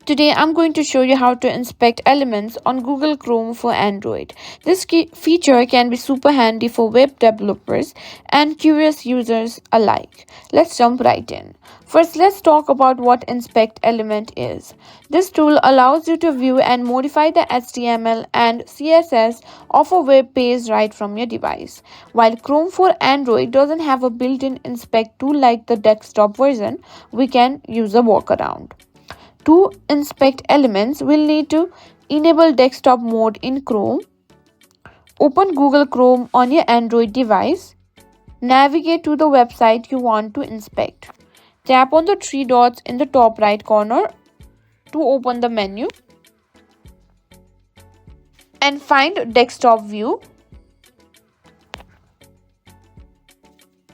Today I'm going to show you how to inspect elements on Google Chrome for Android. This feature can be super handy for web developers and curious users alike. Let's jump right in. First, let's talk about what inspect element is. This tool allows you to view and modify the HTML and CSS of a web page right from your device. While Chrome for Android doesn't have a built-in inspect tool like the desktop version, we can use a workaround. To inspect elements, we'll need to enable desktop mode in Chrome. Open Google Chrome on your Android device. Navigate to the website you want to inspect. Tap on the three dots in the top right corner to open the menu. And find desktop view.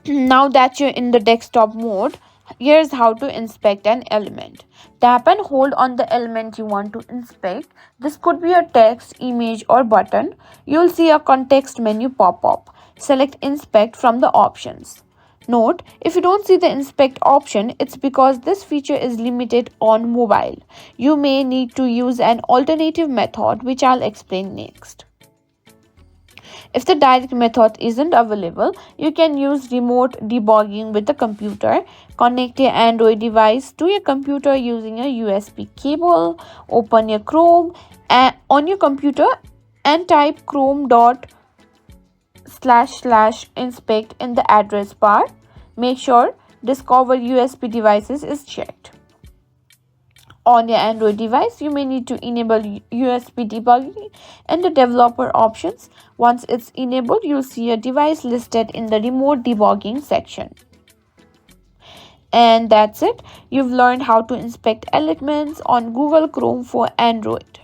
Now that you're in the desktop mode, here's how to inspect an element. Tap and hold on the element you want to inspect. This could be a text, image, or button. You'll see a context menu pop up. Select Inspect from the options. Note, if you don't see the inspect option, it's because this feature is limited on mobile. You may need to use an alternative method, which I'll explain next. If the direct method isn't available, you can use remote debugging with the computer. Connect your Android device to your computer using a USB cable. Open your Chrome on your computer and type chrome.//inspect in the address bar. Make sure Discover USB devices is checked. On your Android device, you may need to enable USB debugging in the developer options. Once it's enabled, you'll see a device listed in the remote debugging section. And that's it. You've learned how to inspect elements on Google Chrome for Android.